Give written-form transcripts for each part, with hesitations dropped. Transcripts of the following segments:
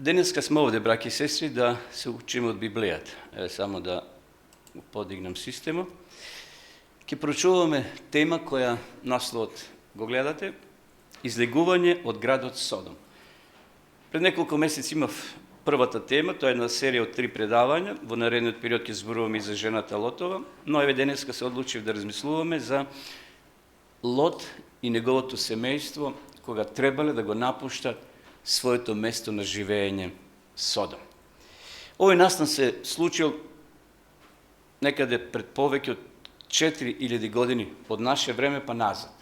Денеска сме овде, браки и сестри, да се учиме од Библијата. Само да подигнам система. Ке прочуваме тема која насловот го гледате, излегување од градот Содом. Пред неколку месеци имав првата тема, тоа е една серија од 3 предавања, во наредниот период ќе зборуваме и за жената Лотова, но еве денеска се одлучив да размислуваме за Лот и неговото семејство, кога требале да го напуштат своето место на живење Содом. Овој настан се случил некаде пред повеќе од 4000 години од наше време па назад.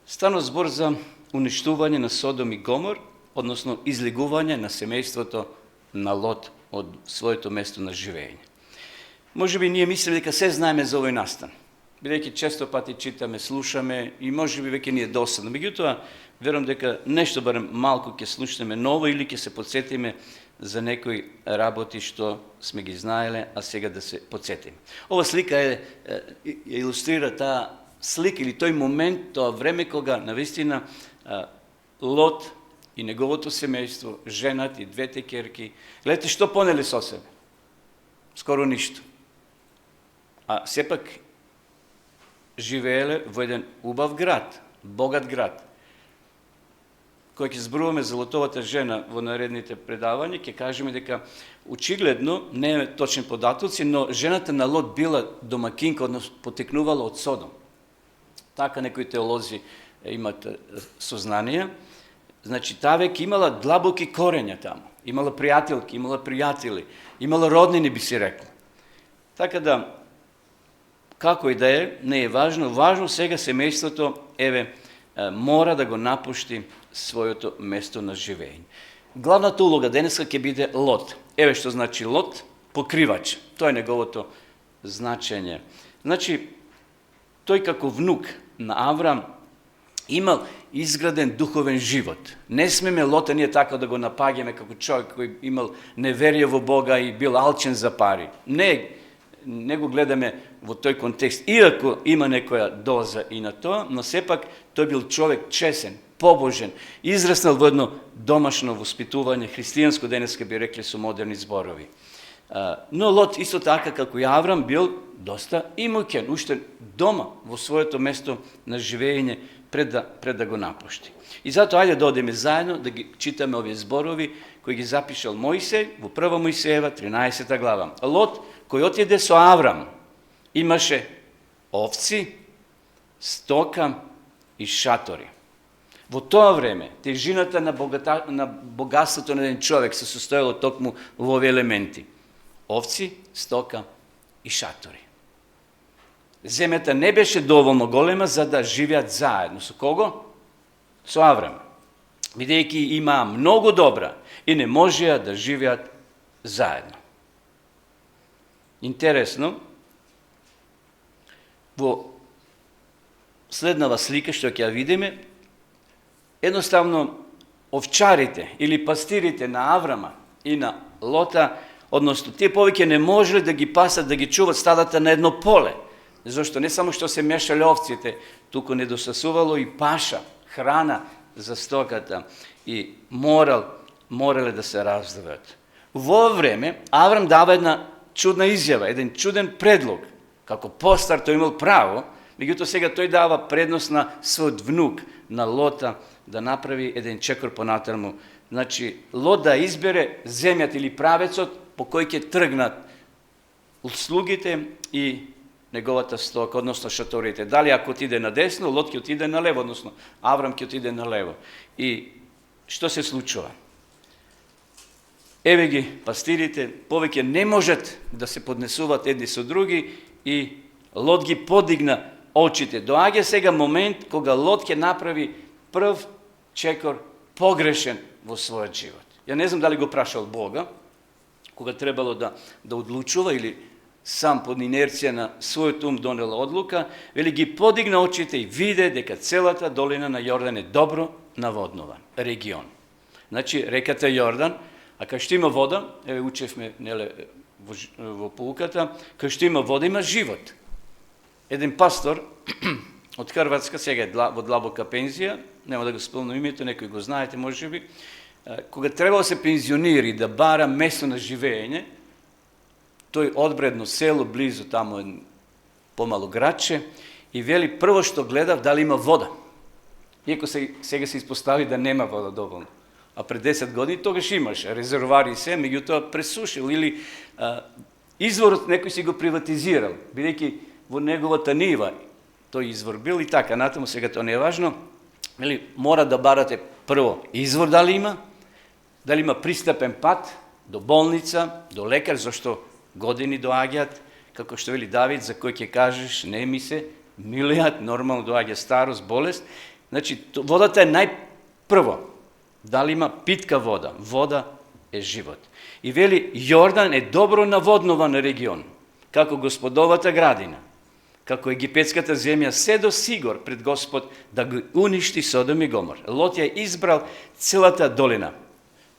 Станува збор за уништување на Содом и Гомор, односно излегување на семејството на Лот од своето место на живење. Можеби ние мислиме дека се знаеме за овој настан, бидејќи често пати читаме, слушаме и можеби веќе ни е досадно. Меѓутоа, верувам дека нешто барем малку ќе слушнеме ново или ќе се потсетиме за некои работи што сме ги знаеле, а сега да се потсетиме. Ова слика илустрира таа слика или тој момент, тоа време кога навистина Лот и неговото семејство, женат и двете ќерки, гледате што понеле со себе. Скоро ништо. А сепак живееле во еден убав град, богат град. Кој ќе зборуваме за Лотовата жена во наредните предавања, ќе кажеме дека очигледно, не е точни податоци, но жената на Лот била домакинка, односно потекнувала од Содом. Така некои теолози имат сознание. Значи, таа веќе имала длабоки корења таму. Имала пријателки, имала пријатели, имала роднини, би си рекло. Така да, како и да е, не е важно. Важно сега семејството, мора да го напушти своето место на живење. Главната улога денеска ќе биде Лот. Еве што значи Лот, покривач. Тоа е неговото значење. Значи, тој како внук на Аврам имал изграден духовен живот. Не смеме Лота ние така да го напаѓаме како човек кој имал неверие во Бога и бил алчен за пари. Не го гледаме во тој контекст, иако има некоја доза и на тоа, но сепак тој бил човек чесен, побожен, израснал во едно домашно воспитување, христијанско денеска би рекли со модерни зборови. Но Лот исто така како и Аврам бил доста имуќен, уште дома во своето место на живење пред да го напушти. И затоа ајде да одиме заедно да ги читаме овие зборови кои ги запишал Мојсей во прва Мојсеева 13 глава. Лот кој отиде со Аврам имаше овци, стока и шатори. Во тоа време тежината на богатството на еден човек се состоело токму во овие елементи: овци, стока и шатори. Земјата не беше доволно голема за да живеат заедно. Со кого? Со Аврам. Бидејќи има многу добра и не можеа да живеат заедно. Интересно, во следнава слика што ќе ја видиме, едноставно овчарите или пастирите на Аврама и на Лота, односно тие повеќе не можеле да ги пасат, да ги чуват стадата на едно поле. Зашто не само што се мешале овците, туку недостасувало и паша, храна за стоката и морале да се раздвојат. Во време Аврам дава една чудна изјава, еден чуден предлог. Како постар тој имал право, меѓутоа сега тој дава предност на својот внук, на Лота, да направи еден чекор понатаму. Значи, Лот да избере земјата или правецот по кој ќе тргнат слугите и неговата стока, односно шаторите. Дали ако отиде на десно, Лот ќе отиде на лево, односно Аврам ќе отиде на лево. И што се случува? Еве ги пастирите, повеќе не можат да се поднесуваат едни со други и Лот ги подигна очите. Доаѓа сега момент кога Лот ќе направи прв чекор погрешен во својот живот. Ја не знам дали го прашал Бога, кога требало да одлучува или сам под инерција на својот ум донела одлука, вели ги подигна очите и виде дека целата долина на Јордан е добро наводнуван регион. Значи, реката Јордан, а кај што има вода, еве учевме во поуката, кај што има вода има живот. Еден пастор од Хрватска, сега е во длабока пензија, нема да го спомнам името, некој го знаете можеби, Кога требало се пензионира и да бара место на живење, тој одбредно село, близо тамо помало градче, и вели прво што гледав дали има вода. Иако сега се испостави да нема вода доволно. А пред 10 години тогаш имаше резервари и се, меѓутоа пресушил или изворот некој си го приватизирал, бидејќи во неговата нива тој извор бил и така, натаму сега тоа не е важно. Мора да барате прво извор дали има пристапен пат до болница, до лекар, зашто години доаѓаат, како што вели Давид, за кој ќе кажеш, не ми се, милијат, нормално доаѓа старост, болест. Значи, водата е најпрво. Дали има питка вода? Вода е живот. И вели, Јордан е добро наводнован регион, како Господовата градина, како египетската земја, се до сигур пред Господ да го уништи Содом и Гомор. Лот ја избрал целата долина.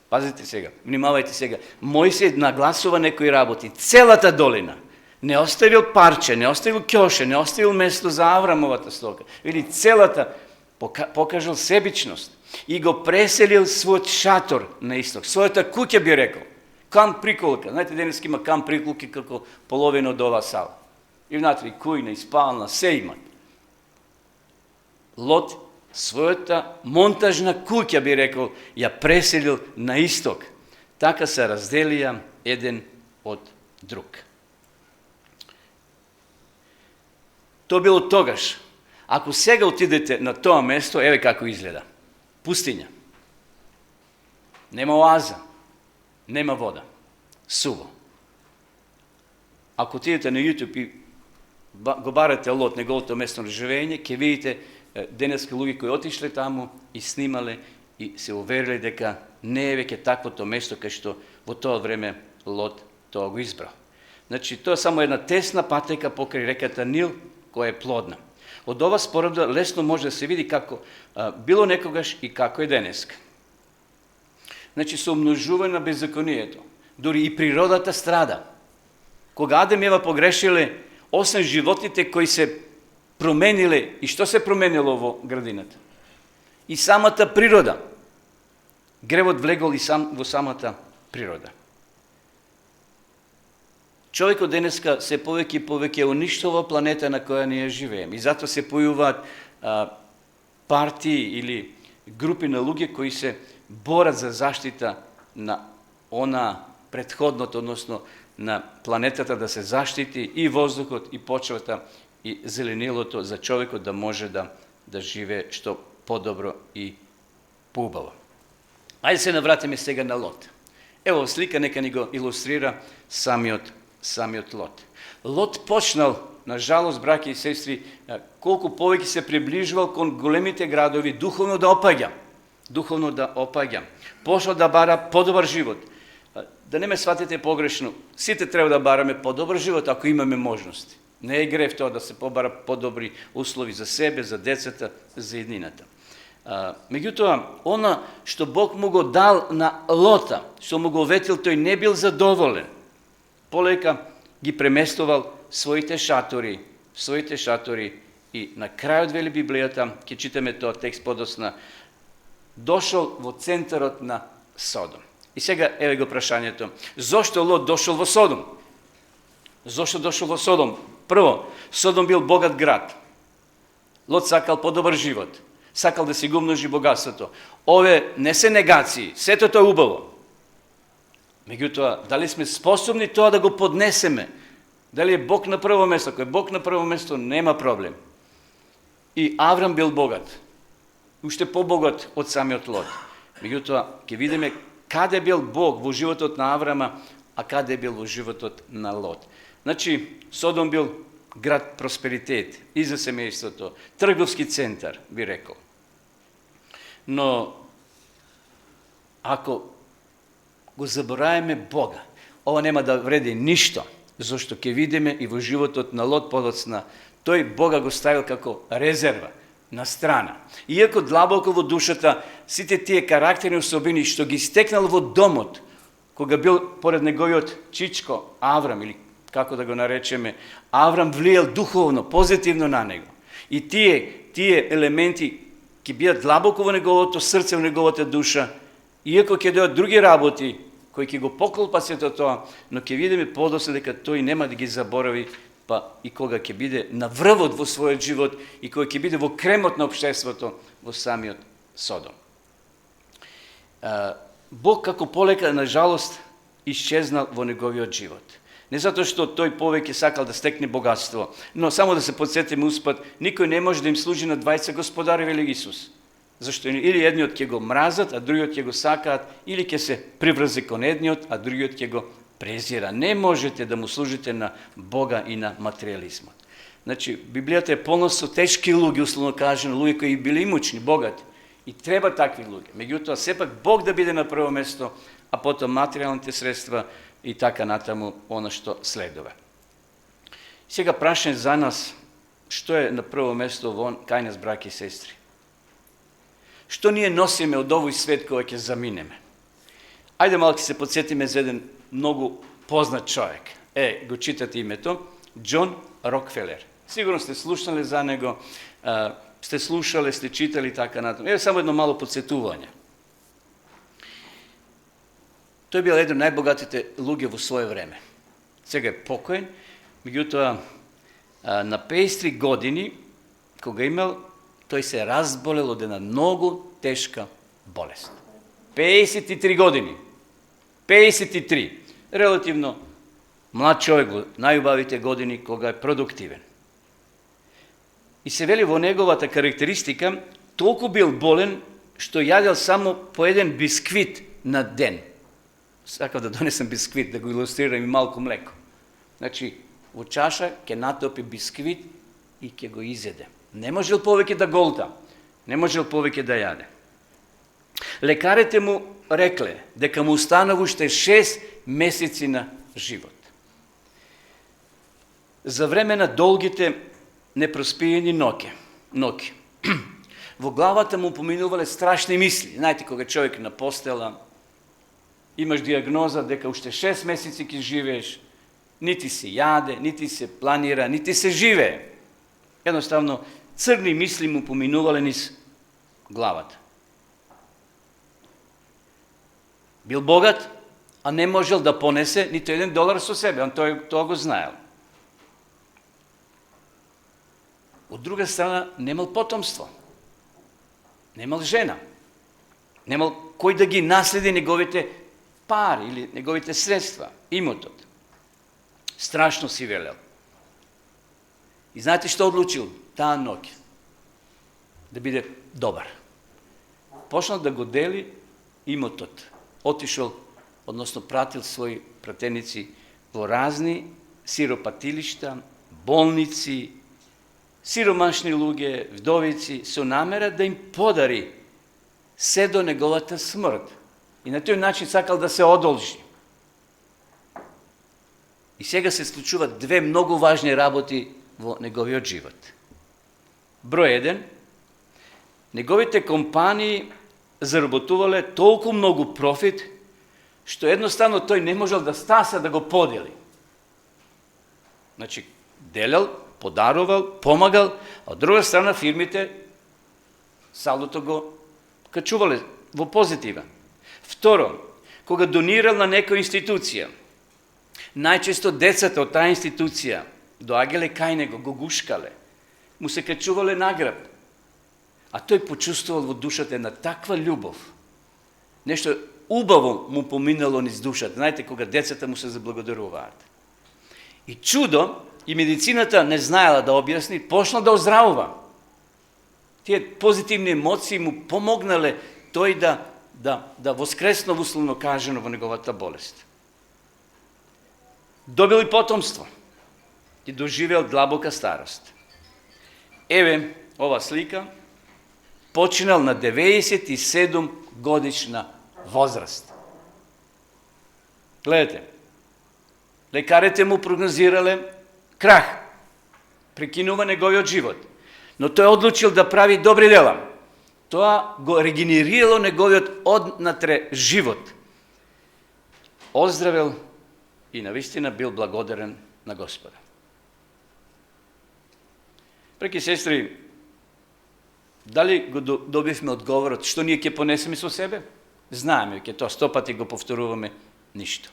Пазите сега, внимавајте сега. Мојсей нагласува некои работи. Целата долина. Не оставил парче, не оставил ќоше, не оставил место за Аврамовата стока. Или целата, покажал себичност. И го преселил својот шатор на исток. Својата куќа би рекол. Камп приколка. Знаете, денес има камп приколки како половина од ова сала. И внатре кујна, и спална, се имат. Лот својата монтажна куќа, би рекол, ја преселил на исток. Така се разделија еден од друг. Тоа било тогаш. Ако сега отидете на тоа место, еве како изгледа. Пустиња. Нема оаза. Нема вода. Суво. Ако отидете на YouTube и го барате Лот, неговото место на живење, ќе видите денеска луѓе кои отишле таму и снимале и се увериле дека не е веќе таквото место кај што во тоа време Лот тоа го избрал. Значи, тоа е само една тесна патека покрај реката Нил, која е плодна. Од ова споредба лесно може да се види како било некогаш и како е денеска. Значи, со умножување на беззаконието, дури и природата страда. Кога Адем и Ева погрешиле, освен животните кои се промениле, и што се променило во градината? И самата природа. Гревот влегол и во самата природа. Човекот денеска се повеќе и повеќе уништува планета на која ние живееме. И затоа се појуваат партии или групи на луѓе кои се борат за заштита на она претходното, односно на планетата да се заштити и воздухот, и почвата, и зеленилото за човекот да може да живее што подобро и поубаво. Ајде се навратиме сега на Лот. Ево слика нека ни го илустрира самиот Лот. Лот почнал, на жалост, браќи и сестри, колку повеќе се приближувал кон големите градови, духовно да опаѓа. Пошел да бара подобар живот. Да не ме сватите погрешно, сите треба да бараме подобар живот ако имаме можности. Не е грев тоа да се побара подобри услови за себе, за децата, за еднината. Меѓутоа, она што Бог му го дал на Лота, што му го ветил, тој не бил задоволен. Полека ги преместувал своите шатори и на крајот, вели Библијата, ќе читаме тоа текст подосна, дошол во центарот на Содом. И сега еве го прашањето. Зошто Лот дошол во Содом? Зошто дошол во Содом? Прво, Содом бил богат град. Лот сакал подобар живот. Сакал да си го умножи богатството. Ове не се негации, сето тоа е убаво. Меѓутоа, дали сме способни тоа да го поднесеме? Дали е Бог на прво место? Ако е Бог на прво место, нема проблем. И Аврам бил богат. Уште побогат од самиот Лот. Меѓутоа, ќе видиме каде бил Бог во животот на Аврама, а каде бил во животот на Лот. Значи, Содом бил град просперитет и за семејството, трговски центар, би рекол. Но, ако го забораваме Бога, ова нема да вреди ништо, зашто ќе видиме и во животот на Лот подоцна, тој Бога го ставил како резерва, на страна. Иако длабоко во душата, сите тие карактерни особини што ги стекнал во домот, кога бил поред неговиот чичко Аврам, или како да го наречеме, Аврам влиел духовно, позитивно на него. И тие елементи ќе бидат длабоко во неговото срце, во неговата душа, Иако ќе дојдат други работи, кои ќе го поклопат сето тоа, но ќе видиме подоцна дека тој нема да ги заборави, па и кога ќе биде на врвот во својот живот и кога ќе биде во кремот на општеството во самиот Содом. Бог како полека, на жалост, исчезнал во неговиот живот. Не затоа што тој повеќе сакал да стекне богатство, но само да се подсетиме успат, никој не може да им служи на двајца господари, вели Исус. Зашто или едниот ќе го мразат, а другиот ќе го сакаат, или ќе се приврзе кон едниот, а другиот ќе го презира. Не можете да му служите на Бога и на материализмот. Значи, Библијата е полна со тешки луѓе, условно кажано, луѓе кои били имучни, богати. И треба такви луѓе. Меѓутоа, сепак Бог да биде на прво место, а потом материјалните средства и така натаму она што следува. Сега прашање за нас, што е на прво место кај нас, браќи и сестри? Што ние носиме од овој свет кога ќе заминеме? Ајде малку се подсетиме за еден многу познат човек. Го читате името, Џон Рокфелер. Сигурно сте слушнале за него, сте слушале, сте читали така натаму. Само едно мало подсетување. Тој бил еден од најбогатите луѓе во свое време. Сега е покоен, меѓутоа на 53 години, кога имал, тој се разболел од една многу тешка болест. 53 години. 53. Релативно млад човек во најубавите години кога е продуктивен. И се вели во неговата карактеристика, толку бил болен, што јадел само по еден бисквит на ден. Сакав да донесам бисквит, да го илустрирам и малку млеко. Значи, во чаша ќе натопи бисквит и ќе го изеде. Не можел повеќе да голта, не можел повеќе да јаде. Лекарите му рекле дека му останува уште 6 месеци на живот. За време на долгите непроспиени ноќи, во главата му поминувале страшни мисли. Знаете, кога човек на постела, имаш диагноза дека уште 6 месеци ќе живееш, нити се јаде, нити се планира, нити се живее. Едноставно, црни мисли му поминувале низ главата. Бил богат, а не можел да понесе нито $1 со себе, он тоа го знаел. Од друга страна, немал потомство. Немал жена. Немал кој да ги наследи неговите пари или неговите средства, имотот. Страшно си велел. И знаете што одлучил таа ноќ? Да биде добар. Почнал да го дели имотот. Отишол, односно пратил своји пратеници во разни сиропатилишта, болници, сиромашни луѓе, вдовици, со намера да им подари се до неговата смрт. И на тој начин сакал да се одолжи. И сега се случуваат две многу важни работи во неговиот живот. Број 1. Неговите компании заработувале толку многу профит, што едноставно тој не можел да стаса да го подели. Значи, делел, подарувал, помагал, а од друга страна фирмите салдото го качувале во позитива. Второ, кога донирал на некоја институција, најчесто децата од таа институција доаѓале кај него, го гушкале, му се качувале награб, а тој почувствувал во душата една таква љубов. Нешто убаво му поминало низ душата. Знаете, кога децата му се заблагодаруваат. И чудо, и медицината не знаела да објасни, почна да оздравува. Тие позитивни емоции му помогнале тој да воскреснува, условно кажано, во неговата болест. Добил и потомство и доживел длабока старост. Еве, ова слика, починал на 97 годишна возраст. Гледате, лекарите му прогнозирале крах, прекинува неговиот живот, но тој одлучил да прави добри дела. Тоа го регенерирало неговиот однатре живот. Оздравел и навистина бил благодарен на Господа. Браќи и сестри, дали го добивме одговорот што ние ќе понесеме со себе? Знаеме, ќе тоа 100 пати го повторуваме, ништо.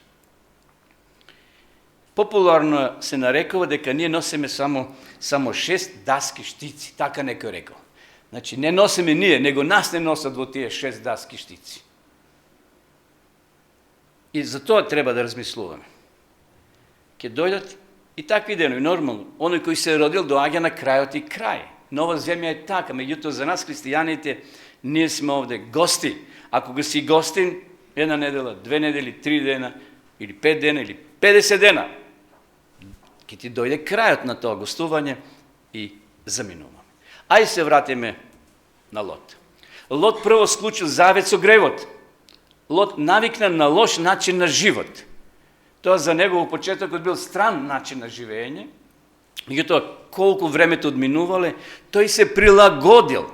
Популарно се нарекува дека ние носиме само 6 даски штици, така некој рекол. Значи, не носиме ние, него нас не носат во тие 6 даски штици. И за тоа треба да размислуваме. Ке дојдат и такви денови, нормално. Оној кој се родил доаѓа на крајот и крај. Нова земја е така, меѓутоа за нас христијаните ние сме овде гости. Ако го си гостин, една недела, 2 недели, 3 дена, или 5 дена, или 50 дена, ќе ти дојде крајот на тоа гостување и заминуваме. Ај се вратиме на Лот. Лот прво склучил завет со гревот. Лот навикна на лош начин на живот. Тоа за него во почетокот бил стран начин на живење. Меѓутоа, колку времето одминувале, тој се прилагодил.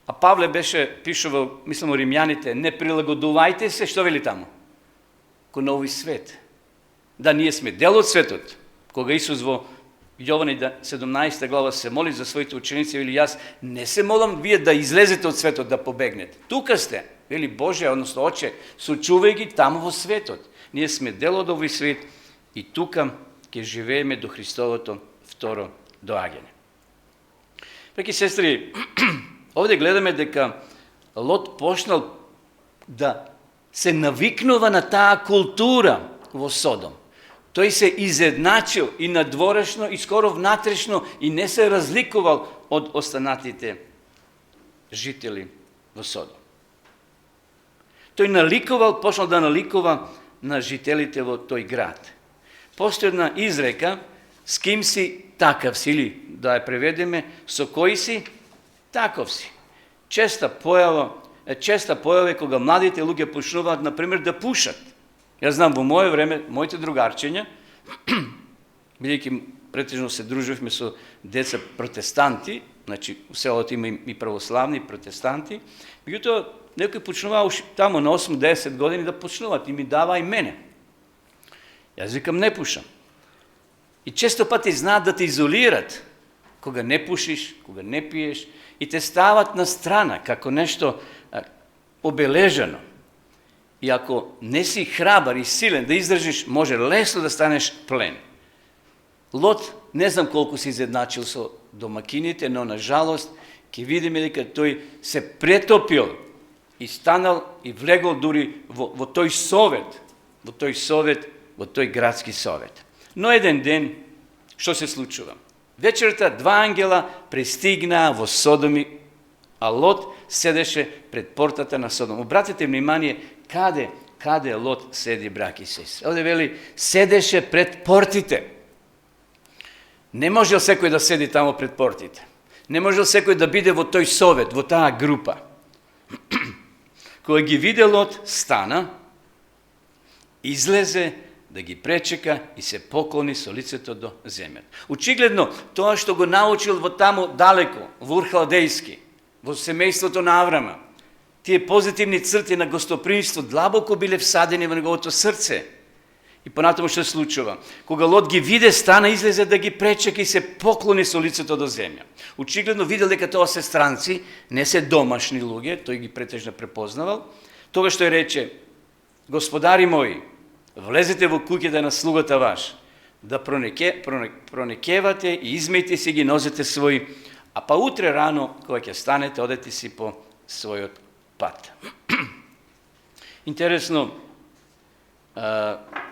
А Павле беше пишувал, мислам, Римјаните, не прилагодувајте се, што вели таму? Ко нови свет. Да, ние сме дел од светот. Кога Исус во Јовани 17 глава се моли за своите ученици, вели, јас не се молам вие да излезете од светот, да побегнете. Тука сте, вели Божие, односно Оче, сочувај ги таму во светот. Ние сме дел од овој свет и тука ќе живееме до Христовото второ доаѓање. Преки сестри, овде гледаме дека Лот почнал да се навикнува на таа култура во Содом. Тој се изедначил и надворешно, и скоро внатрешно, и не се разликувал од останатите жители во Содом. Тој наликувал, почнал да наликува на жителите во тој град. Постои една изрека, с ким си такав си, или да ја преведеме, со кој си таков си. Честа појава кога младите луѓе почнуваат, например, да пушат. Јас знам, во моје време, моите другарчиња, бидејќи претежно се дружевме со деца протестанти, значи у селото има и православни протестанти, меѓутоа некој почнуваа таму на 8-10 години да почнуваат и ми дава и мене. Јас викам, не пушам. И често пати знаат да те изолират, кога не пушиш, кога не пиеш, и те стават на страна, како нешто обележано. И ако не си храбар и силен да издржиш, може лесно да станеш плен. Лот, не знам колку се изедначил со домакините, но на жалост ќе видиме дека тој се претопил и станал и влегол дури во тој совет, во тој градски совет. Но еден ден, што се случува? Вечерта 2 ангела пристигнаа во Содом, а Лот седеше пред портата на Содом. Обратете внимание, каде Лот седи, браки и сестри. Овде вели, седеше пред портите. Не можел секој да седи тамо пред портите. Не можел секој да биде во тој совет, во таа група. Кога ги виде Лот, стана, излезе, да ги пречека и се поклони со лицето до земјата. Очигледно, тоа што го научил во таму далеко, во Ур Халдејски, во семејството на Аврама, тие позитивни црти на гостопримство длабоко биле всадени во неговото срце. И понатаму што се случува? Кога Лот ги виде, стана, излезе да ги пречека и се поклони со лицето до земја. Очигледно видел дека тоа се странци, не се домашни луѓе, тој ги претежно препознавал. Тогаш тој рече, Господари мои, влезете во куќата на слугата ваш, да пронекевате и измејте си ги нозете своји, а па утре рано, кога ќе станете, одете си по својот пат. Интересно,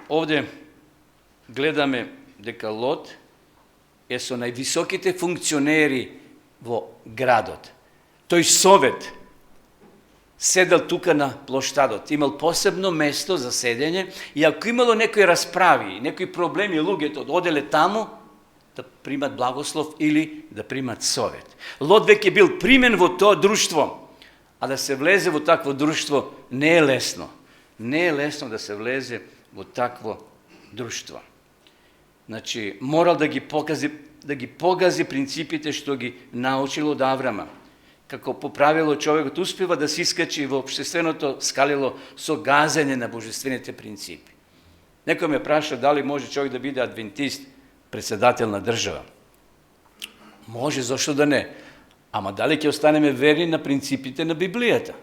овде гледаме дека Лот е со највисоките функционери во градот. Тој совет седел тука на плоштадот, имал посебно место за седење и ако имало некои расправи, некои проблеми, луѓето оделе таму да примат благослов или да примат совет. Лот веќе бил примен во тоа друштво, а да се влезе во такво друштво не е лесно. Не е лесно да се влезе во такво друштво. Значи, морал да ги погази принципите што ги научил од Аврама. Како по правило човекот успева да се искачи во општественото скалило со газење на божествените принципи. Некој ме праша дали може човек да биде адвентист, председател на држава. Може, зошто да не? Ама дали ќе останеме верни на принципите на Библијата?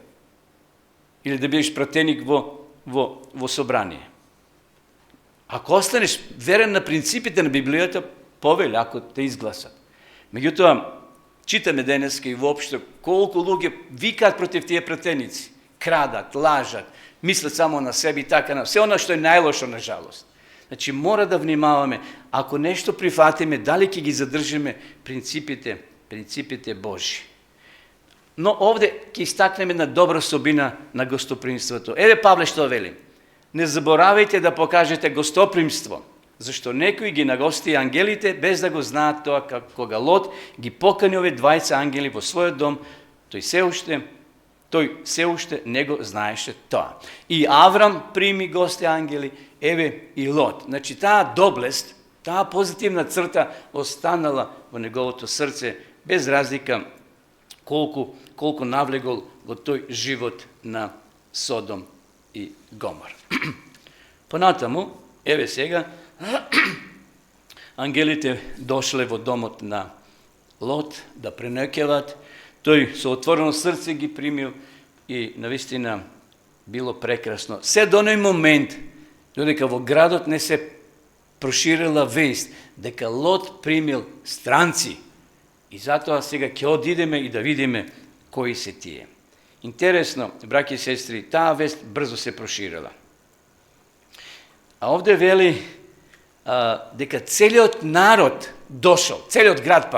или да бидеш пратеник во собрание. Ако останеш верен на принципите на Библијата, повели, ако те изгласат. Меѓутоа, читаме денеска и воопшто колку луѓе викаат против тие пратеници, крадат, лажат, мислят само на себе и така на все оно што е најлошо на жалост. Значи мора да внимаваме, ако нешто прифатиме, дали ќе ги задржиме принципите Божи. Но овде ќе истакнеме една добра особина на гостопримството. Еве Павле што вели: не заборавајте да покажете гостопримство, зашто некои ги нагости ангелите без да го знаат тоа, кога Лот ги покани овие 20 ангели во својот дом, тој се уште не го знаеше тоа. И Аврам прими гости ангели, еве и Лот. Значи таа доблест, таа позитивна црта останала во неговото срце, без разлика колку навлегол во тој живот на Содом и Гомор. Понатаму, еве сега, ангелите дошле во домот на Лот да преноќеват. Тој со отворено срце ги примил и навистина било прекрасно. Се до оној момент, додека во градот не се проширила вест дека Лот примил странци. И затоа сега ќе одидеме и да видиме кои се тие. Интересно, браќи и сестри, таа вест брзо се проширила. А овде вели дека целиот народ дошол, целиот град,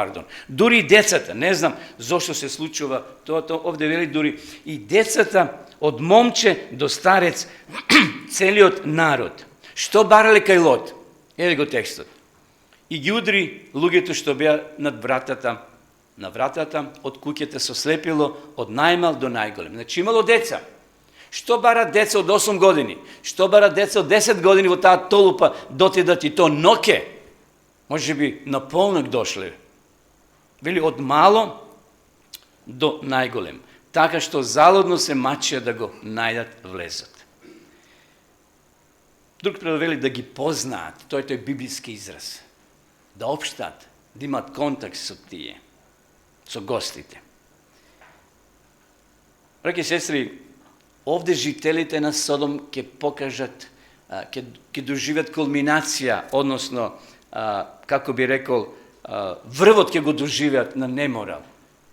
дури и децата, не знам зошто се случува тоа, овде вели дури и децата, од момче до старец, целиот народ. Што барале кај Лот? Еве го текстот. И ги удри луѓето што беа над вратата, на вратата од куќата со слепило, од најмал до најголем. Значи имало деца. Што барат деца од 8 години? Што барат деца од 10 години во таа толупа дотидат и то ноке? Може би на полнок дошле. Вели од мало до најголем. Така што залудно се мачија да го најдат влезот. Друг предвели да ги познаат, тој е библиски израз. Да општат, да имат контакт со тие, со гостите. Браќи и сестри, овде жителите на Содом ќе покажат, ќе доживеат кулминација, односно, како би рекол, врвот ќе го доживеат на неморал,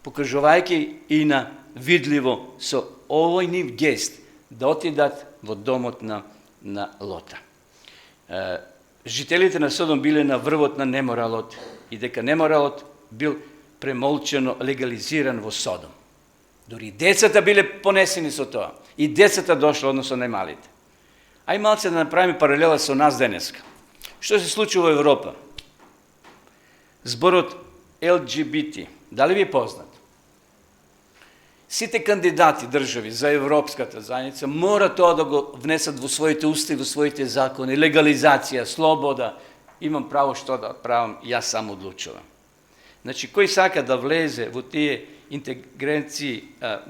покажувајќи и на видливо со овој нив гест да отидат во домот на Лота. Жителите на Содом биле на врвот на неморалот и дека неморалот бил премолчено легализиран во Содом. Дори децата биле понесени со тоа. И децата дошло, односно најмалите. Ај малце да направиме паралела со нас денеска. Што се случува во Европа? Зборот LGBT, дали ви е познат? Сите кандидати држави за Европската заедница мора тоа да го внесат во своите устави, во своите закони, легализација, слобода. Имам право што да правам, јас сам одлучувам. Значи, кој сака да влезе во тие интеграции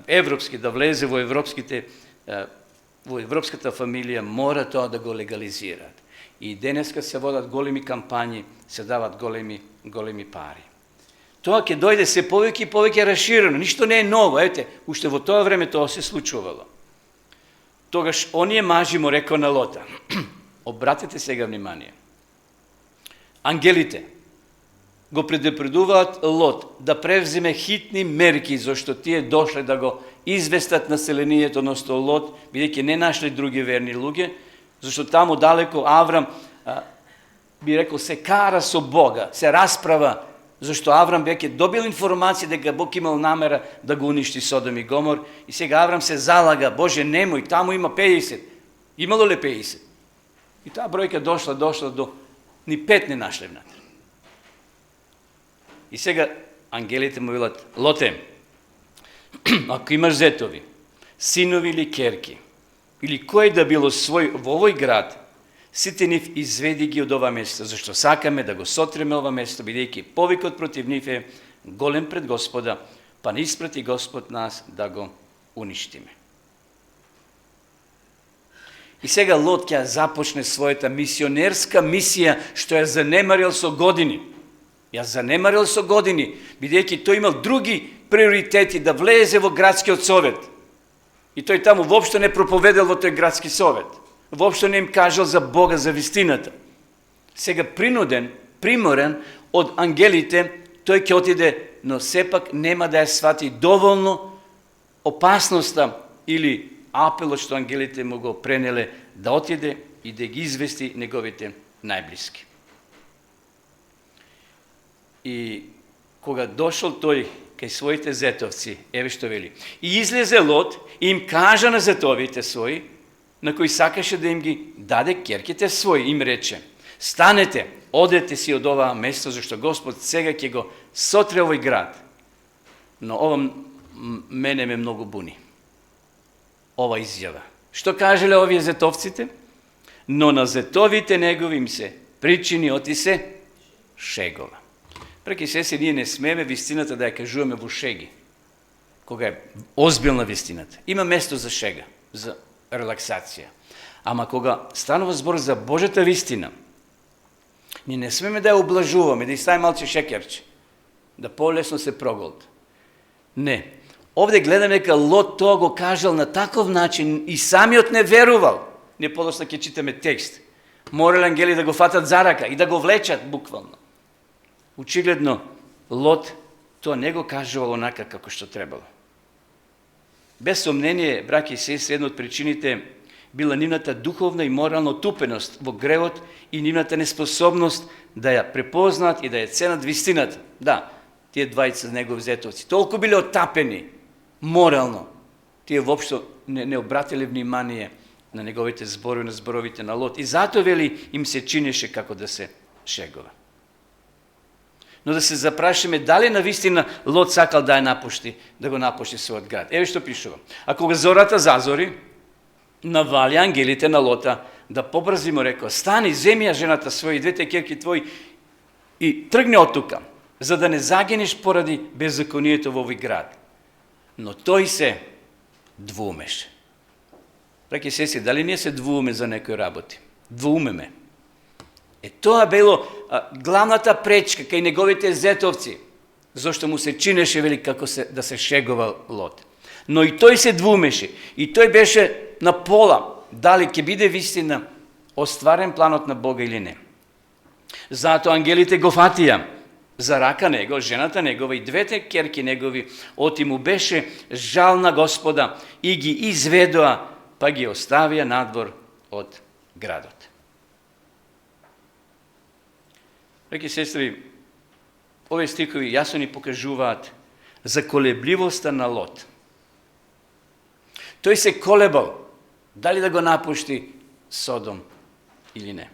европски, да влезе во европската фамилија, мора тоа да го легализираат. И денеска се водат големи кампањи, се дават големи пари. Тоа ќе дојде се повеќе и повеќе расширено, ништо не е ново, ете, уште во тоа време тоа се случувало. Тогаш оние мажи му рекоа на Лота, обратете сега внимание, ангелите го предупредуваат Лот да превземе хитни мерки, зашто тие дошле да го известат населението, односно Лот, бидејќи не нашли други верни луѓе, зашто таму далеко Аврам, би рекол, се кара со Бога, се расправа, зашто Аврам веќе добил информација дека Бог имал намера да го уништи Содом и Гомор, и сега Аврам се залага, Боже, немој, таму има 50. Имало ли 50? И таа бројка дошла до ни 5 не нашле внатре. И сега ангелите му велат, Лоте, ако имаш зетови, синови или керки, или кој да било свој во овој град, сите нив изведи ги од ова место, зашто сакаме да го сотреме ова место, бидејќи повикот против нив е голем пред Господа, па не испрати Господ нас да го уништиме. И сега Лот ќе започне својата мисионерска мисија, што ја занемарил со години. Бидејќи тој имал други приоритети, да влезе во градскиот совет. И тој таму воопшто не проповедал во тој градски совет. Воопшто не им кажал за Бога, за вистината. Сега принуден, приморен од ангелите, тој ќе отиде, но сепак нема да ја свати доволно опасноста или апелот што ангелите му го пренеле да отиде и да ги извести неговите најблиски. И кога дошол тој кај своите зетовци, еве што вели, и излезе Лот и им кажа на зетовите своји, на кои сакаше да им ги даде керките своји, им рече: станете, одете си од оваа место, зашто Господ сега ќе го сотре овој град. Но ова мене ме многу буни. Ова изјава. Што кажеле овие зетовците? Но на зетовите негови им се причини оти се шегова. Преки сеси, ние не смееме вистината да ја кажуваме во шеги. Кога е озбилна вистината. Има место за шега, за релаксација. Ама кога станува збор за Божјата вистина, ние не смееме да ја облажуваме, да ја ставиме малце шекерче, да полесно се проголта. Не. Овде гледаме дека Лот тоа го кажал на таков начин и самиот не верувал. Не подоста ќе читаме текст. Морале ангели да го фатат за рака и да го влечат буквално. Очигледно, Лот тоа не го кажувал онака како што требало. Без сомнение, браќи и сестри, една од причините била нивната духовна и морална тупеност во гревот и нивната неспособност да ја препознаат и да ја ценат вистината. Да, тие двајца негови зетовци толку биле отапени морално, тие воопшто не обратиле внимание на неговите зборови, на зборовите на Лот. И затоа, вели, им се чинеше како да се шегува. Но да се запрашаме дали навистина Лот сакал да ја напушти, да го напушти својот град. Еве што пишува. А кога зората зазори, навали ангелите на Лота да побрзи му рекоа: стани, земи ја жената своја и двете ќерки твои и тргни од тука, за да не загинеш поради беззаконието во овој град. Но тој се двумеше. Браќи и сестри, дали ние се двуваме за некои работи? Двумеме. Тоа било главната пречка кај неговите зетовци, зашто му се чинеше, вели, како да се шегувал Лот. Но и тој се двумеше, и тој беше на пола, дали ќе биде вистина остварен планот на Бога или не. Затоа ангелите го фатија за рака него, жената негова и двете керки негови, оти му беше жал на Господа и ги изведоа, па ги оставија надвор од градот. Реки сестри, овие стихови јасно ни покажуваат за колебливоста на Лот. Тој се колебал дали да го напушти Содом или не.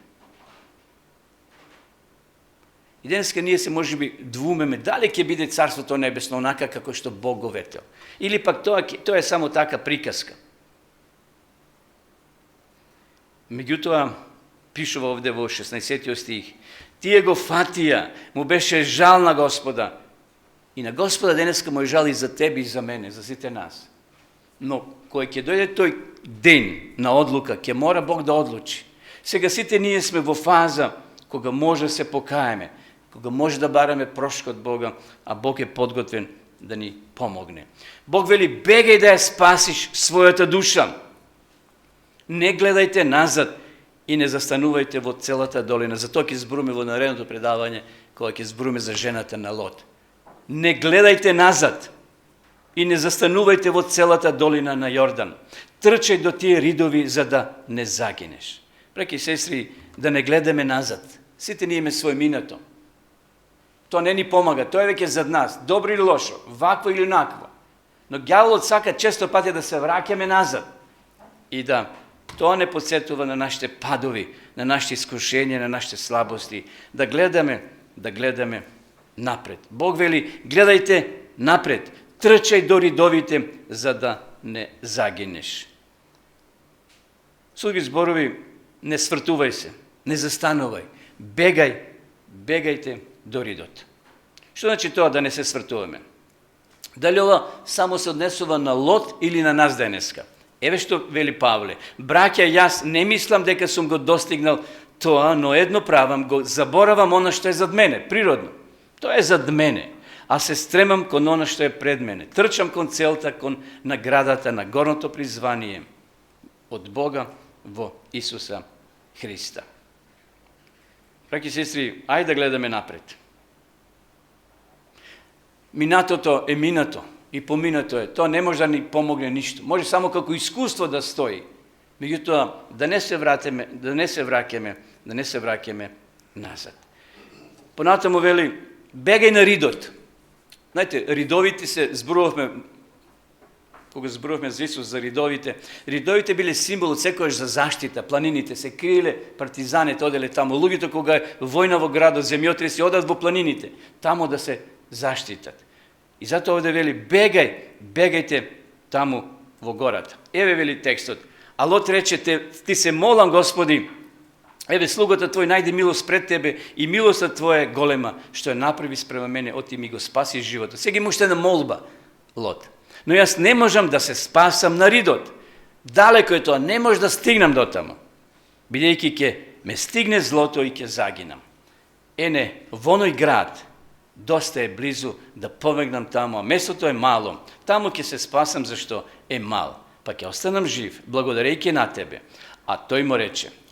И денеска ние се можеби двумеме дали ќе биде Царството небесно онака како што Бог го ветел. Или пак тоа е само така приказка. Меѓутоа, пишува овде во 16 стих: тие го фатија, му беше жал на Господа. И на Господа денеска му е жал и за тебе и за мене, за сите нас. Но кој ќе дојде тој ден на одлука, ќе мора Бог да одлучи. Сега сите ние сме во фаза кога може да се покаеме, кога може да бараме прошка од Бога, а Бог е подготвен да ни помогне. Бог вели: бегај да ја спасиш својата душа. Не гледајте назад и не застанувајте во целата долина. Затоа ќе збориме во наредното предавање, кога ќе збориме за жената на Лот. Не гледајте назад и не застанувајте во целата долина на Јордан. Трчај до тие ридови за да не загинеш. Браќи и сестри, да не гледаме назад. Сите ние имаме свој минато. Тоа не ни помага, тоа е веќе зад нас, добро или лошо, вакво или онакво. Но ѓаволот сака често пати да се враќаме назад и да тоа не подсетува на нашите падови, на нашите искушенија, на нашите слабости, да гледаме напред. Бог вели: гледајте напред, трчај до ридовите за да не загинеш. Со други зборови, не свртувај се, не застанувај, бегајте до ридот. Што значи тоа да не се свртуваме? Дали ова само се однесува на Лот или на нас денеска? Еве што вели Павле: браќа, јас не мислам дека сум го достигнал тоа, но едно правам, го заборавам она што е зад мене, природно. Тоа е зад мене. а се стремам кон оно што е пред мене. Трчам кон целта, кон наградата на горното призвание од Бога во Исуса Христа. Браќи и сестри, ајде да гледаме напред. Минатото е минато и поминато е. Тоа не може да ни помогне ништо. Може само како искуство да стои. Меѓутоа, да не се враќаме назад. Понатаму вели, бегај на ридот. Знаете, ридовите се зборувавме, кога зборувавме за Исус, за ридовите. Ридовите биле символ од секојаш за заштита. Планините се криеле, партизаните оделе таму. Луѓето кога е војна во градот, земјотреси одат во планините, таму да се заштитат. И затоа овде вели, бегајте таму во гората. Еве вели текстот. А Лот рече, ти се молам, Господи, еве слугата твој најде милост пред тебе и милоста твоја е голема, што ја направи спрема мене, оти ми го спаси животот. Сега му уште една молба, Лот. Но јас не можам да се спасам на ридот. Далеко е тоа, не може да стигнам до таму. Бидејќи ќе ме стигне злото и ќе загинам. Не, во оној град, доста е близу да побегнам таму, а местото е мало. Таму ќе се спасам зашто е мал. Па ќе останам жив, благодарејќи на тебе. А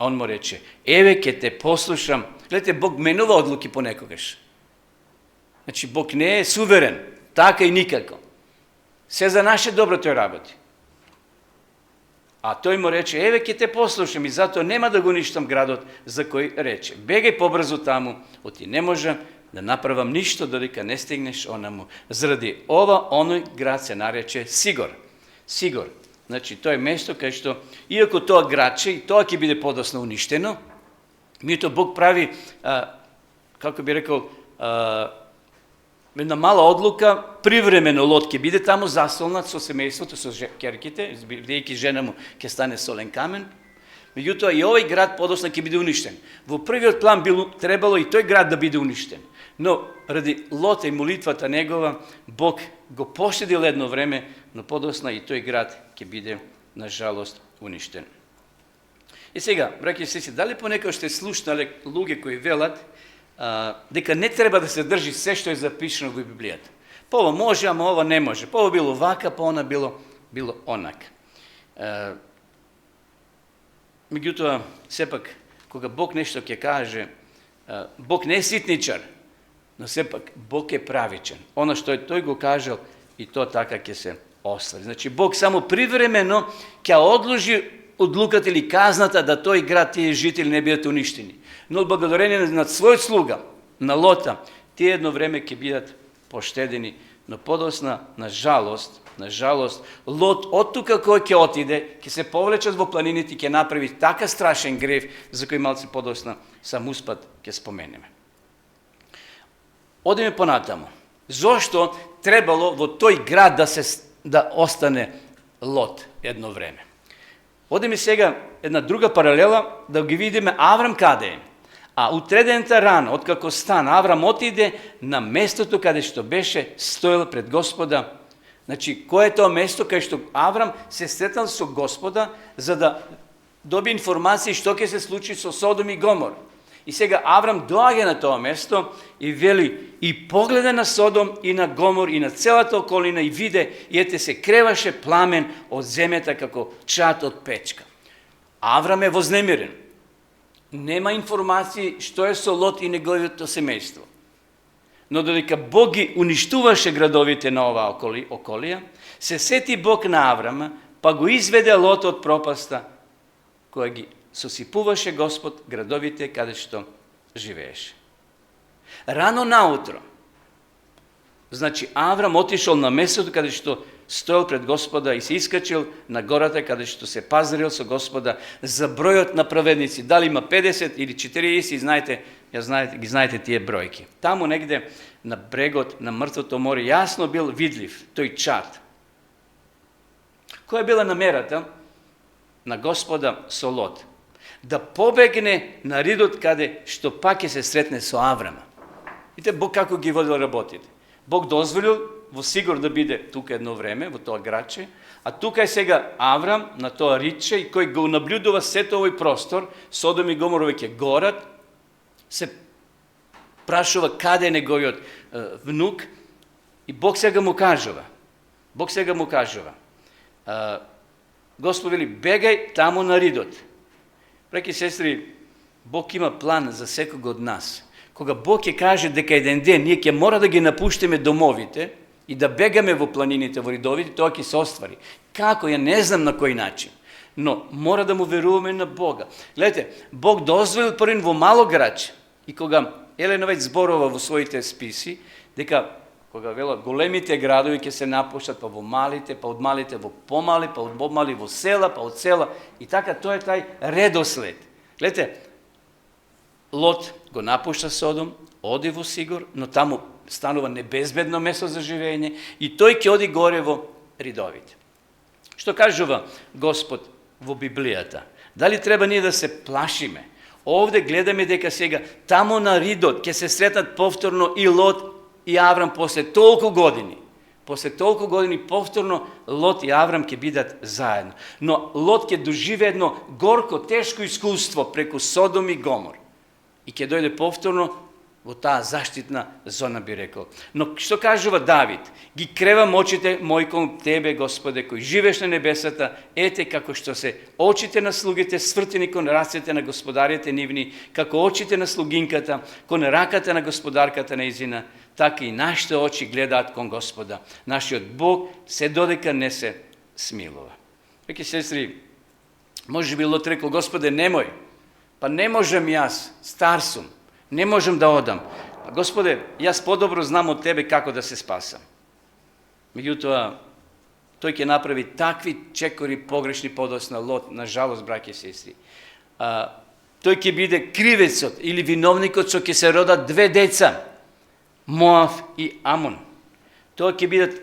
он му рече, еве ќе те послушам. Гледате, Бог менува одлуки понекогаш. Значи, Бог не е суверен, така и никако. Се за наше добро тој работи. А тој му рече, еве ќе те послушам и затоа нема да го уништам градот за кој рече. Бегај побрзо таму, оти не можам да направам ништо додека не стигнеш онаму. Заради ова, оној град се нарече Сигор. Сигор. Значи, тоа е место кај што, иако тоа градче, и тоа ќе биде подосно уништено, меѓутоа Бог прави, како би рекол, една мала одлука, привремено Лот ќе биде таму засолнат со семејството, со ќерките, бидејќи жена му ќе стане солен камен. Меѓутоа и овој град подосно ќе биде уништен. Во првиот план требало и тој град да биде уништен. Но ради Лота и молитвата негова, Бог го пощадил едно време, но подосно и тој град ќе биде, на жалост, уништен. И сега, браќи и сестри, дали понекогаш сте слушнале луѓе кои велат дека не треба да се држи се што е запишано во Библијата. Па ова може, ама ова не може. Па ова било вака, па она било онак. Меѓутоа, сепак, кога Бог нешто ќе каже, Бог не е ситничар, но сепак Бог е правичен. Оно што тој го кажал, и то така ќе се оствари. Значи, Бог само привремено ќе одложи одлуката или казната да тој град, тие жители не бидат уништени. Но благодарение на својот слуга, на Лота, тие едно време ќе бидат поштедени, но подосна, на жалост, Лот од тука кој ќе отиде, ќе се повлечат во планините и ќе направи така страшен грев, за кој малце подосна сам успат ќе споменеме. Одиме понатаму. Зошто требало во тој град да остане Лот едно време? Одиме сега една друга паралела, да ги видиме Аврам каде е. А утредената рана, откако стана, Аврам отиде на местото каде што беше стоел пред Господа. Значи, кој е тоа место кај што Аврам се сретнал со Господа, за да доби информации што ќе се случи со Содом и Гомор. И сега Аврам доаѓа на тоа место и вели, и погледа на Содом и на Гомор и на целата околина и виде, и ете се креваше пламен од земјата како чад од печка. Аврам е вознемирен. Нема информации што е со Лот и неговото семејство. Но додека Бог ги уништуваше градовите на оваа околија, се сети Бог на Аврама, па го изведе Лот од пропаста, која ги сосипуваше Господ градовите каде што живееше. Рано наутро, значи Аврам отишол на местото каде што стоел пред Господа и се искачил на гората каде што се пазарил со Господа за бројот на праведници. Дали има 50 или 40, знаете тие бројки. Таму негде на брегот на мртвото море јасно бил видлив тој чад. Која била намерата на Господа со Лот? Да побегне на ридот каде што пак ќе се сретне со Аврама. Видите Бог како ги водил работите. Бог дозволил во Сигор да биде тука едно време, во тоа градче, а тука е сега Аврам на тоа ридче и кој го наблюдува сето овој простор, Содом и Гомор веќе горат, се прашува каде е неговиот внук, И Бог сега му кажува. Господ вели, бегај таму на ридот. Браќи и сестри, Бог има план за секого од нас. Кога Бог ќе каже дека еден ден ние ќе мора да ги напуштиме домовите и да бегаме во планините, во ридовите, тоа ќе се оствари. Како? Ја не знам на кој начин. Но мора да му веруваме на Бога. Гледате, Бог дозволил првин во мало градче. И кога Елена веќе зборува во своите списи, дека кога вела големите градови ќе се напуштат, па во малите, па од малите во помали, па од помали во села, па од села. И така, тоа е тај редослед. Гледате, Лот го напушта Содом, оди во Сигор, но таму станува небезбедно место за живење и тој ќе оди горе во ридовите. Што кажува Господ во Библијата? Дали треба ние да се плашиме? Овде гледаме дека сега таму на ридот ќе се сретнат повторно и Лот и Аврам после толку години. После толку години повторно Лот и Аврам ќе бидат заедно. Но Лот ќе доживее едно горко, тешко искуство преку Содом и Гомор. И ќе дојде повторно во таа заштитна зона, би рекол. Но што кажува Давид? Ги кревам очите мои кон Тебе, Господе, кој живееш на небесата, ете како што се очите на слугите свртени кон рацете на господарите нивни, како очите на слугинката кон раката на господарката нејзина, така и нашите очи гледаат кон Господа. Нашиот Бог се додека не се смилува. Реки сестри, може би Лот рекол, Господе, немој, па не можем јас, стар сум, не можем да одам. Господе, јас подобро знам од Тебе како да се спасам. Меѓутоа, тој ќе направи такви чекори погрешни подосна Лот, на жалост, браќи и сестри. Тој ќе биде кривецот или виновникот што ќе се родат две деца, Моав и Амон. Тоа ќе бидат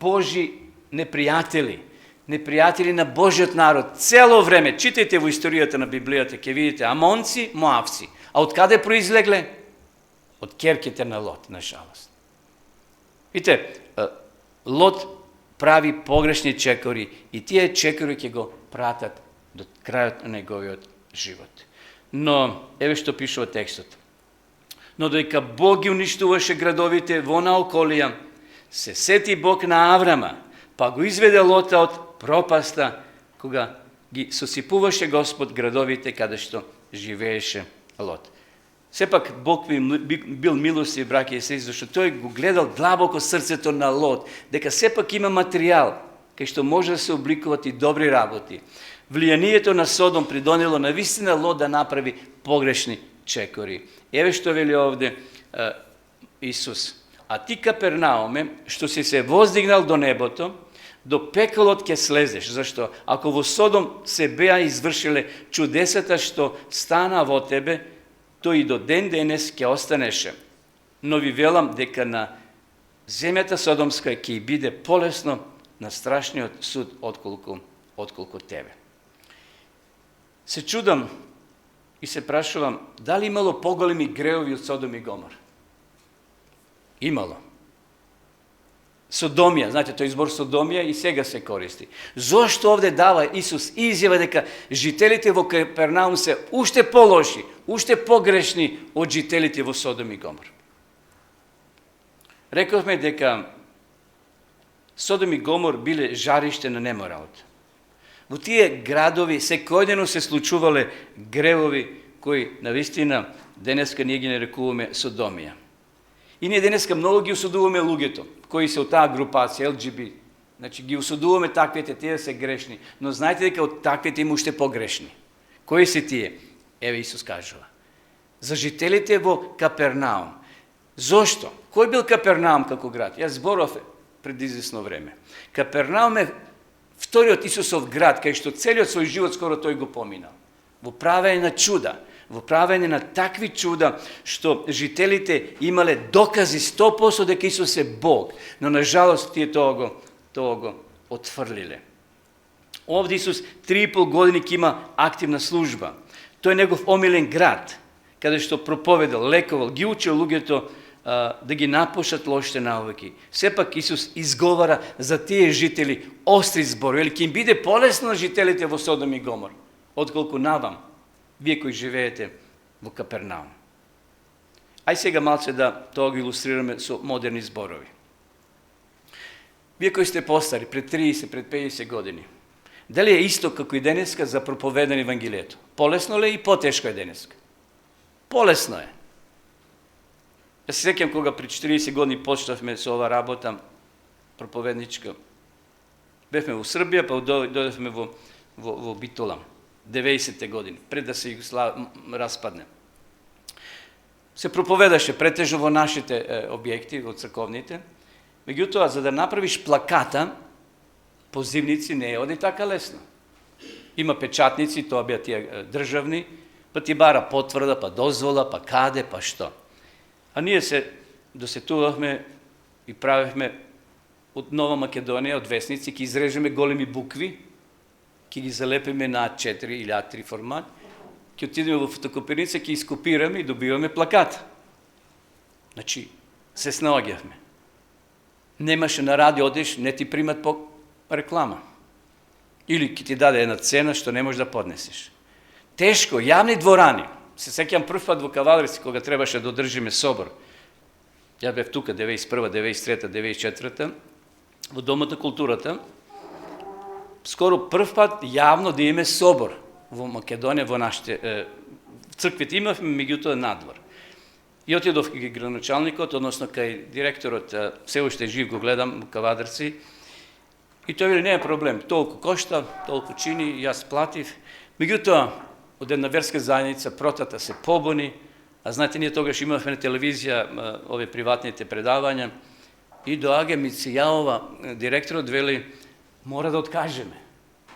Божи непријатели, непријатели на Божиот народ. Цело време, читајте во историјата на Библијата, ќе видите Амонци, Моавци. А од каде произлегле? Од керките на Лот, на жалост. Видите, Лот прави погрешни чекори и тие чекори ќе го пратат до крајот на неговиот живот. Но, еве што пишува текстот. Но додека Бог ги уништуваше градовите во наоколија, се сети Бог на Аврама, па го изведе Лота од пропаста, кога ги сосипуваше Господ градовите каде што живееше Лот. Сепак Бог бил милостив, браќи и сестри, зашто тој го гледал длабоко срцето на Лот, дека сепак има материјал кај што може да се обликуват и добри работи. Влијанието на Содом придонело на вистина Лот да направи погрешни чекори. Еве што вели овде Исус. А ти, Капернауме, што си се воздигнал до небото, до пеколот ќе слезеш. Зашто? Ако во Содом се беа извршиле чудесата што стана во тебе, то и до ден денес ќе останеше. Но ви велам дека на земјата Содомска ќе биде полесно на страшниот суд отколку тебе. Се чудам и се прашувам, дали имало поголеми греови од Содом и Гомор? Имало. Содомија, знаете, тој збор Содомија и сега се користи. Зошто овде дава Исус изјава дека жителите во Капернаум се уште полоши, уште погрешни од жителите во Содом и Гомор? Рековме дека Содом и Гомор биле жариште на неморалот. Во тие градови секојдневно се случувале гревови кои навистина денеска ние ги нарекуваме Содомија. И ние денеска многу ги осудуваме луѓето кои се од таа групација ЛГБ. Значи ги осудуваме таквите, тие се грешни, но знаете дека од таквите има уште погрешни. Кои се тие? Еве Исус кажува. За жителите во Капернаум. Зошто? Кој бил Капернаум како град? Јас зборов пред известно време. Капернаум е вториот Исусов град, кај што целиот свој живот скоро тој го поминал. Во правење на чуда, во правење на такви чуда, што жителите имале докази 100% дека Исус е Бог, но на жалост тие тоа го отфрлиле. Овде Исус 3,5 години ќе има активна служба. Тој е негов омилен град, каде што проповедал, лекувал, ги учил луѓето да ги напушат лошите навики. Сепак Исус изговара за тие жители остри зборови, или ќе им биде полесно на жителите во Содом и Гомор, отколку на вам, вие кои живеете во Капернаум. Ај сега малце да тоа го илустрираме со модерни зборови. Вие кои сте постари, пред 30, пред 50 години, дали е исто како и денеска за проповедане Евангелието? Полесно ли и потешко е денеска? Полесно е. Ја се сеќам кога при 40 години почнавме со ова работа проповедничка. Бевме во Србија, па дојдовме во Битола, 90-те години, пред да се Југославија распадне. Се проповедаше претежно во нашите објекти, во црковните. Меѓутоа, за да направиш плаката, позивници не е оди така лесно. Има печатници, тоа беа тие државни, па ти бара потврда, па дозвола, па каде, па што. А ние се досетувавме и правевме од Нова Македонија, од весници, ќе изрежеме големи букви, ќе ги залепиме на А4 или А3 формат, ќе отидеме во фотокопирница, ќе ископираме и добиваме плакат. Значи, се снаоѓавме. Немаше на радио, одеш, не ти примат по реклама. Или ќе ти даде една цена што не можеш да поднесеш. Тешко, јавни дворани. Се сеќам прв пат во Кавадарци, кога требаше да одржиме собор. Ја бев тука 91, 93, 94, во Домот на културата. Скоро прв пат јавно да имаме собор во Македонија, во нашите црквите имавме, меѓутоа надвор. И отидов кај градоначалникот, односно кај директорот, се уште жив го гледам во Кавадарци, и тој вели, не е проблем, толку кошта, толку чини, јас платив. Меѓутоа, од една верска заедница, протата се побуни, а знаете, ние тогаш имавме на телевизија овие приватните предавања, и доаѓа ми се јавува директорот, вели, мора да откажеме.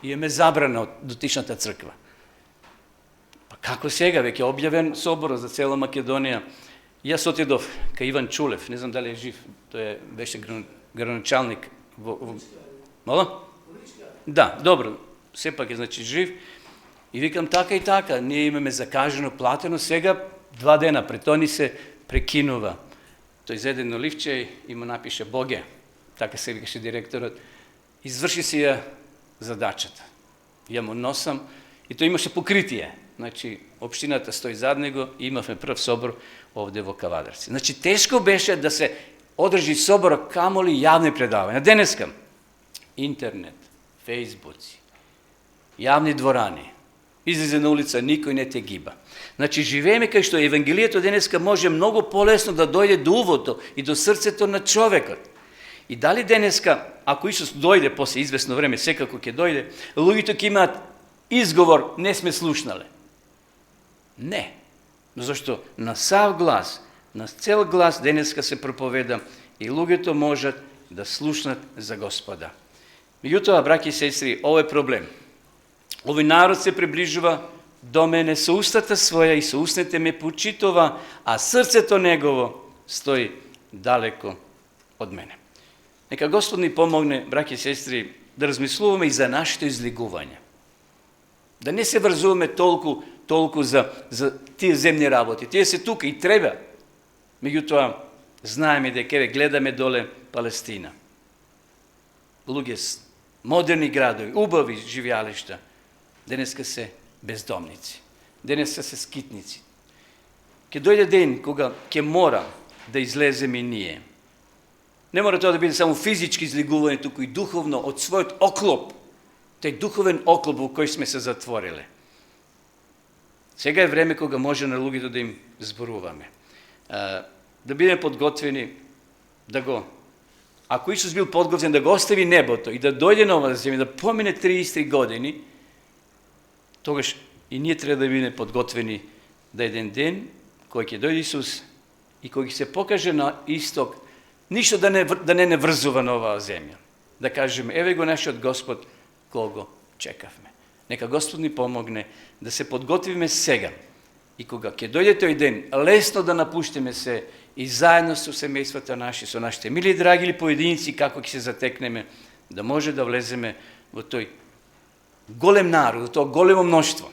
И ме забрана од дотичната црква. Па како сега, веќе објавен соборот за цела Македонија. Јас отидов кај Иван Чулев, не знам дали е жив, тој беше градоначалник во... Мало? Да, добро, сепак е значи жив. И викам така и така, ние имаме закажено, платено, сега 2 дена пред тоа ни се прекинува. Тој зеде едно ливче и му напише Боге, така се викаше директорот, изврши си ја задачата. Ја му носам и тој имаше покритие. Значи, општината стои зад него и имавме прв собор овде во Кавадарци. Значи, тешко беше да се одржи собор, камоли јавни предавања. Денеска, интернет, фейсбуци, јавни дворани, излезе на улица, никој не те гиба. Значи, живееме кај што Евангелието денеска може многу полесно да дојде до увото и до срцето на човекот. И дали денеска, ако Исус дојде после известно време, секако ќе дојде, луѓето ќе имаат изговор, не сме слушнале. Не. Зашто на сав глас, на цел глас денеска се проповеда и луѓето можат да слушнат за Господа. Меѓутоа, браќи и сестри, овој проблем. Овој народ се приближува до мене со устата своја и со устните ме почитува, а срцето негово стои далеко од мене. Нека Господ ни помогне, браќи и сестри, да размислуваме и за нашето излигување. Да не се врзуваме толку за тие земни работи. Тие се тука и треба. Меѓутоа, знаеме дека гледаме доле Палестина. Луѓе, модерни градови, убави живеалишта, денеска се бездомници. Денеска се скитници. Ке дојде ден кога ќе мора да излеземе и ние. Не мора тоа да биде само физички излигување, туку и духовно од својот оклоп, тој духовен оклоп во кој сме се затвориле. Сега е време кога може на луѓето да им зборуваме. Да бидеме подготвени да го... Ако Исус бил подготвен да го остави небото и да дојде на оваа земја, да помине 33 години, тогаш и ние треба да бидеме подготвени да еден ден кој ќе дојде Исус и кој ќе се покаже на исток, ништо да не врзува на оваа земја. Да кажеме, еве го нашиот Господ, кого чекавме. Нека Господ ни помогне да се подготвиме сега и кога ќе дојде тој ден, лесно да напуштиме се и заедно со семејствата наши, со нашите мили драги или поединци, како ќе се затекнеме, да може да влеземе во тој голем народ, во тоа големо мноштво,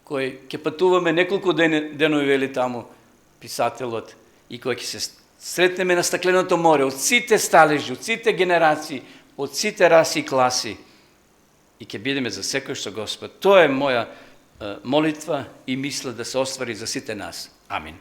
кој ќе патуваме неколку денови, вели таму писателот, и кој ќе се сретнеме на стакленото море, од сите сталежи, од сите генерации, од сите раси и класи, и ќе бидеме за секој што Господ. Тоа е моја молитва и мисла да се оствари за сите нас. Амин.